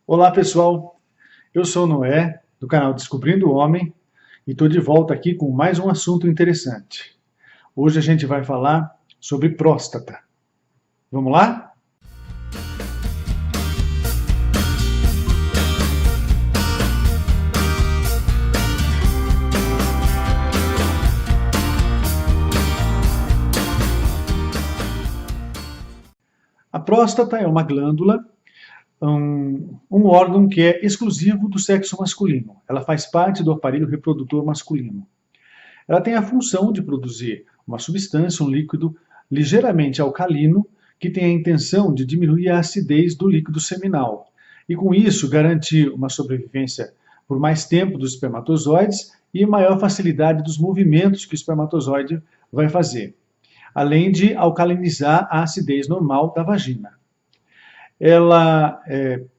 Olá pessoal, eu sou o Noé, do canal Descobrindo o Homem, e estou de volta aqui com mais um assunto interessante. Hoje a gente vai falar sobre próstata. Vamos lá? A próstata é uma glândula, um órgão que é exclusivo do sexo masculino. Ela faz parte do aparelho reprodutor masculino. Ela tem a função de produzir uma substância, um líquido ligeiramente alcalino, que tem a intenção de diminuir a acidez do líquido seminal, e com isso garantir uma sobrevivência por mais tempo dos espermatozoides e maior facilidade dos movimentos que o espermatozoide vai fazer, além de alcalinizar a acidez normal da vagina. Ela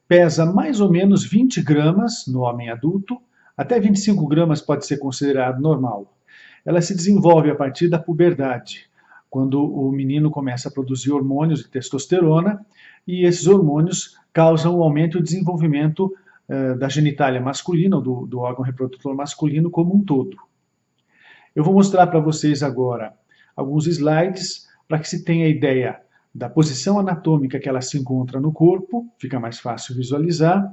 pesa mais ou menos 20 gramas no homem adulto, até 25 gramas pode ser considerado normal. Ela se desenvolve a partir da puberdade, quando o menino começa a produzir hormônios de testosterona, e esses hormônios causam o aumento e o desenvolvimento da genitália masculina, do órgão reprodutor masculino como um todo. Eu vou mostrar para vocês agora alguns slides para que se tenha ideia da posição anatômica que ela se encontra no corpo, fica mais fácil visualizar,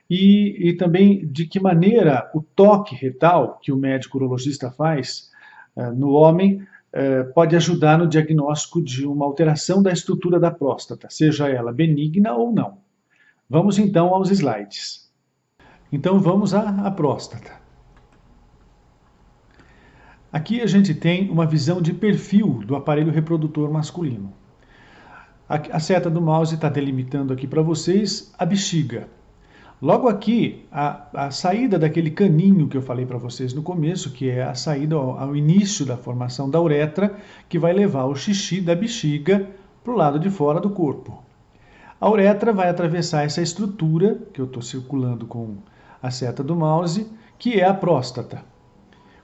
e também de que maneira o toque retal que o médico urologista faz no homem pode ajudar no diagnóstico de uma alteração da estrutura da próstata, seja ela benigna ou não. Vamos então aos slides. Então vamos à próstata. Aqui a gente tem uma visão de perfil do aparelho reprodutor masculino. A seta do mouse está delimitando aqui para vocês a bexiga. Logo aqui, a saída daquele caninho que eu falei para vocês no começo, que é a saída ao início da formação da uretra, que vai levar o xixi da bexiga para o lado de fora do corpo. A uretra vai atravessar essa estrutura, que eu estou circulando com a seta do mouse, que é a próstata.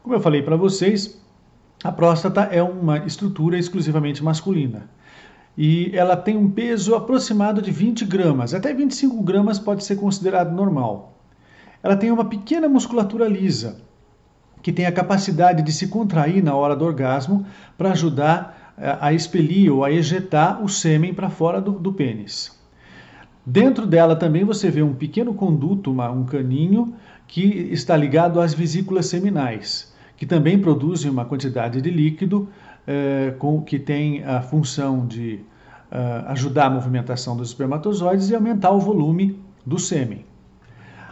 Como eu falei para vocês, a próstata é uma estrutura exclusivamente masculina. E ela tem um peso aproximado de 20 gramas, até 25 gramas pode ser considerado normal. Ela tem uma pequena musculatura lisa, que tem a capacidade de se contrair na hora do orgasmo para ajudar a expelir ou a ejetar o sêmen para fora do pênis. Dentro dela também você vê um pequeno conduto, um caninho, que está ligado às vesículas seminais, que também produzem uma quantidade de líquido que tem a função de ajudar a movimentação dos espermatozoides e aumentar o volume do sêmen.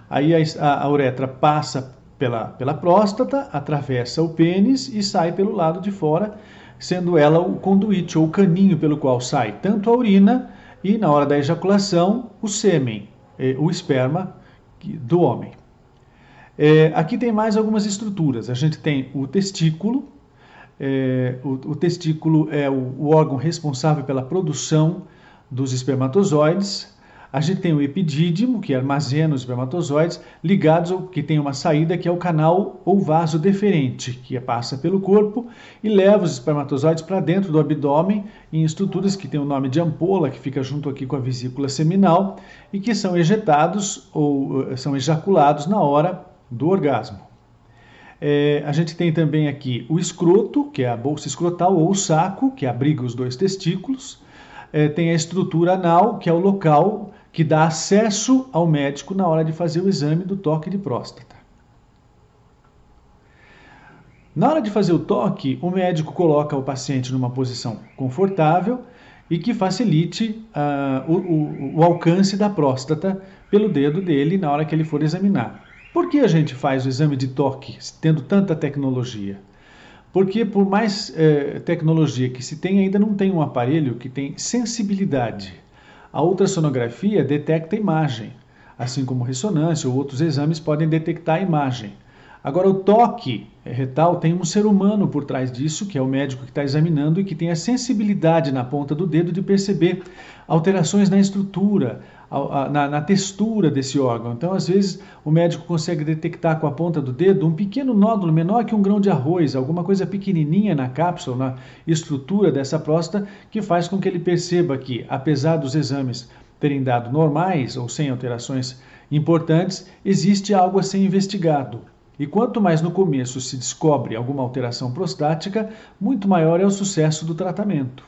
Aí a uretra passa pela próstata, atravessa o pênis e sai pelo lado de fora, sendo ela o conduíte ou o caninho pelo qual sai tanto a urina e, na hora da ejaculação, o sêmen, o esperma do homem. Aqui tem mais algumas estruturas. A gente tem o testículo. O testículo é o órgão responsável pela produção dos espermatozoides. A gente tem o epidídimo, que armazena os espermatozoides, ligados que tem uma saída que é o canal ou vaso deferente, que passa pelo corpo e leva os espermatozoides para dentro do abdômen em estruturas que tem o nome de ampola, que fica junto aqui com a vesícula seminal e que são ejetados ou são ejaculados na hora do orgasmo. A gente tem também aqui o escroto, que é a bolsa escrotal, ou o saco, que abriga os dois testículos. Tem a estrutura anal, que é o local que dá acesso ao médico na hora de fazer o exame do toque de próstata. Na hora de fazer o toque, o médico coloca o paciente numa posição confortável e que facilite o alcance da próstata pelo dedo dele na hora que ele for examinar. Por que a gente faz o exame de toque tendo tanta tecnologia? Porque por mais tecnologia que se tem, ainda não tem um aparelho que tem sensibilidade. A ultrassonografia detecta a imagem, assim como ressonância ou outros exames podem detectar a imagem. Agora, o toque retal tem um ser humano por trás disso, que é o médico que está examinando e que tem a sensibilidade na ponta do dedo de perceber alterações na estrutura, na textura desse órgão. Então, às vezes, o médico consegue detectar com a ponta do dedo um pequeno nódulo menor que um grão de arroz, alguma coisa pequenininha na cápsula, na estrutura dessa próstata, que faz com que ele perceba que, apesar dos exames terem dado normais ou sem alterações importantes, existe algo a ser investigado. E quanto mais no começo se descobre alguma alteração prostática, muito maior é o sucesso do tratamento.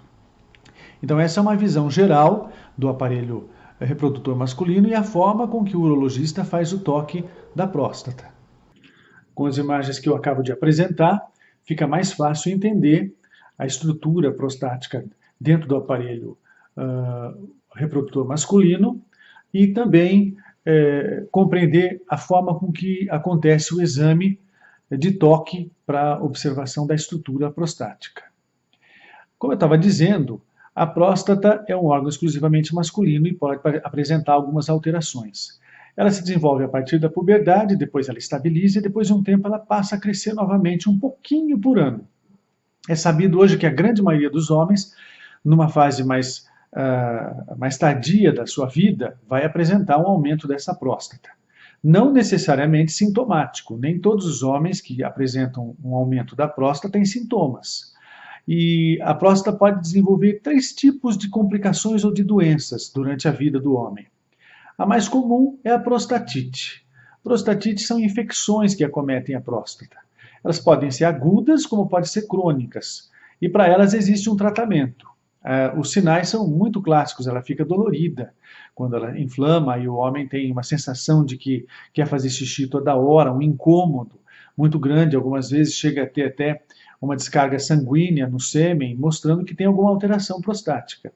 Então essa é uma visão geral do aparelho reprodutor masculino e a forma com que o urologista faz o toque da próstata. Com as imagens que eu acabo de apresentar, fica mais fácil entender a estrutura prostática dentro do aparelho reprodutor masculino e também compreender a forma com que acontece o exame de toque para observação da estrutura prostática. Como eu estava dizendo, a próstata é um órgão exclusivamente masculino e pode apresentar algumas alterações. Ela se desenvolve a partir da puberdade, depois ela estabiliza e depois de um tempo ela passa a crescer novamente um pouquinho por ano. É sabido hoje que a grande maioria dos homens, numa fase mais tardia da sua vida, vai apresentar um aumento dessa próstata. Não necessariamente sintomático, nem todos os homens que apresentam um aumento da próstata têm sintomas. E a próstata pode desenvolver 3 tipos de complicações ou de doenças durante a vida do homem. A mais comum é a prostatite. Prostatite são infecções que acometem a próstata. Elas podem ser agudas, como podem ser crônicas. E para elas existe um tratamento. Os sinais são muito clássicos, ela fica dolorida quando ela inflama e o homem tem uma sensação de que quer fazer xixi toda hora, um incômodo muito grande, algumas vezes chega a ter até uma descarga sanguínea no sêmen, mostrando que tem alguma alteração prostática.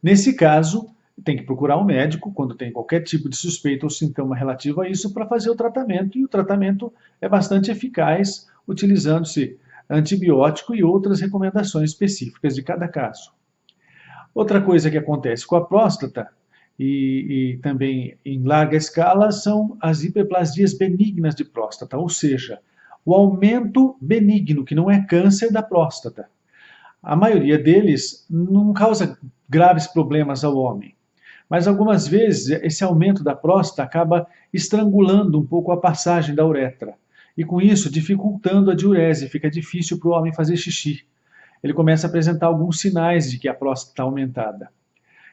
Nesse caso, tem que procurar um médico quando tem qualquer tipo de suspeita ou sintoma relativo a isso para fazer o tratamento, e o tratamento é bastante eficaz, utilizando-se antibiótico e outras recomendações específicas de cada caso. Outra coisa que acontece com a próstata, e também em larga escala, são as hiperplasias benignas de próstata, ou seja, o aumento benigno, que não é câncer da próstata. A maioria deles não causa graves problemas ao homem, mas algumas vezes esse aumento da próstata acaba estrangulando um pouco a passagem da uretra, e com isso dificultando a diurese, fica difícil para o homem fazer xixi. Ele começa a apresentar alguns sinais de que a próstata está aumentada.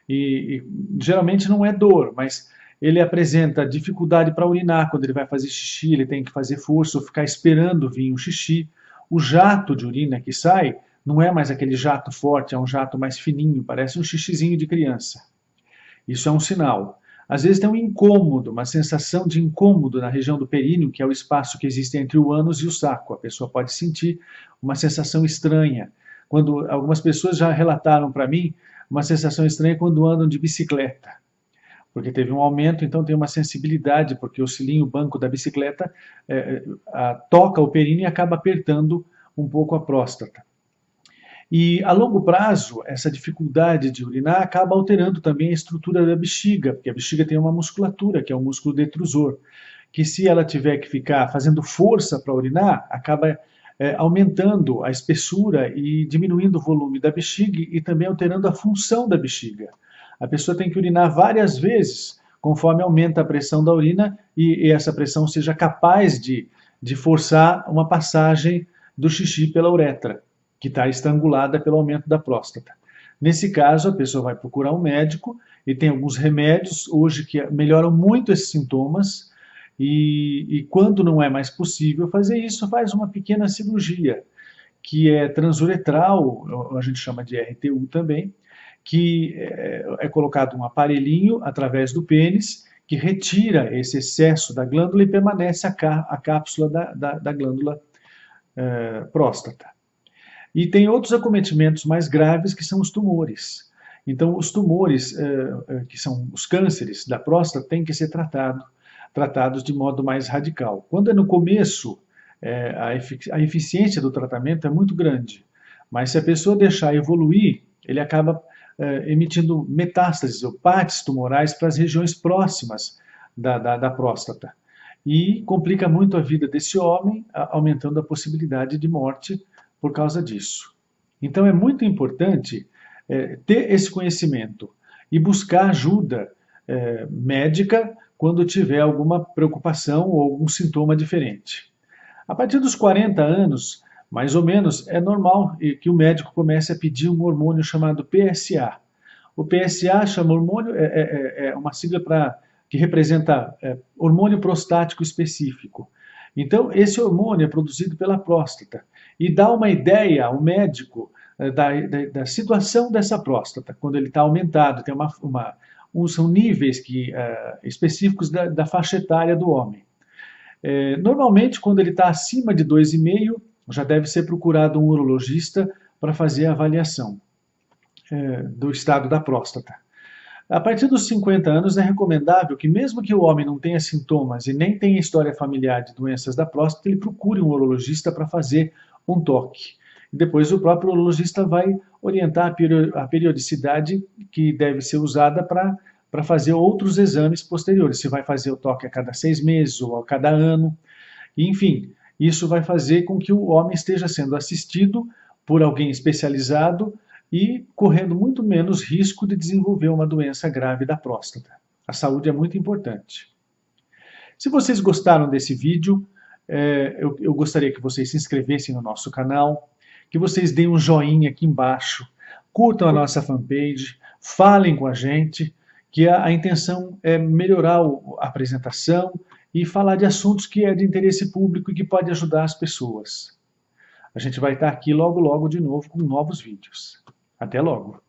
E geralmente não é dor, mas ele apresenta dificuldade para urinar quando ele vai fazer xixi, ele tem que fazer força ou ficar esperando vir um xixi. O jato de urina que sai não é mais aquele jato forte, é um jato mais fininho, parece um xixizinho de criança. Isso é um sinal. Às vezes tem um incômodo, uma sensação de incômodo na região do períneo, que é o espaço que existe entre o ânus e o saco. A pessoa pode sentir uma sensação estranha. Quando algumas pessoas já relataram para mim uma sensação estranha quando andam de bicicleta, porque teve um aumento, então tem uma sensibilidade, porque o cilinho, o banco da bicicleta, toca o períneo e acaba apertando um pouco a próstata. E a longo prazo, essa dificuldade de urinar acaba alterando também a estrutura da bexiga, porque a bexiga tem uma musculatura, que é o músculo detrusor, que se ela tiver que ficar fazendo força para urinar, acaba aumentando a espessura e diminuindo o volume da bexiga e também alterando a função da bexiga. A pessoa tem que urinar várias vezes, conforme aumenta a pressão da urina e essa pressão seja capaz de forçar uma passagem do xixi pela uretra, que está estrangulada pelo aumento da próstata. Nesse caso, a pessoa vai procurar um médico e tem alguns remédios hoje que melhoram muito esses sintomas e quando não é mais possível fazer isso, faz uma pequena cirurgia, que é transuretral, a gente chama de RTU também, que é colocado um aparelhinho através do pênis, que retira esse excesso da glândula e permanece a cápsula da glândula próstata. E tem outros acometimentos mais graves, que são os tumores. Então, os tumores, que são os cânceres da próstata, têm que ser tratados de modo mais radical. Quando é no começo, a eficiência do tratamento é muito grande, mas se a pessoa deixar evoluir, ele acaba emitindo metástases ou partes tumorais para as regiões próximas da próstata. E complica muito a vida desse homem, aumentando a possibilidade de morte por causa disso. Então é muito importante ter esse conhecimento e buscar ajuda médica quando tiver alguma preocupação ou algum sintoma diferente. A partir dos 40 anos, mais ou menos, é normal que o médico comece a pedir um hormônio chamado PSA. O PSA chama hormônio, é uma sigla que representa hormônio prostático específico. Então, esse hormônio é produzido pela próstata e dá uma ideia ao médico da situação dessa próstata, quando ele está aumentado, tem são níveis específicos da faixa etária do homem. Normalmente, quando ele está acima de 2,5, já deve ser procurado um urologista para fazer a avaliação do estado da próstata. A partir dos 50 anos é recomendável que, mesmo que o homem não tenha sintomas e nem tenha história familiar de doenças da próstata, ele procure um urologista para fazer um toque. E depois o próprio urologista vai orientar a periodicidade que deve ser usada para fazer outros exames posteriores. Se vai fazer o toque a cada 6 meses ou a cada ano. Enfim, isso vai fazer com que o homem esteja sendo assistido por alguém especializado e correndo muito menos risco de desenvolver uma doença grave da próstata. A saúde é muito importante. Se vocês gostaram desse vídeo, eu gostaria que vocês se inscrevessem no nosso canal, que vocês deem um joinha aqui embaixo, curtam a nossa fanpage, falem com a gente, que a intenção é melhorar a apresentação e falar de assuntos que é de interesse público e que pode ajudar as pessoas. A gente vai estar aqui logo, logo de novo com novos vídeos. Até logo!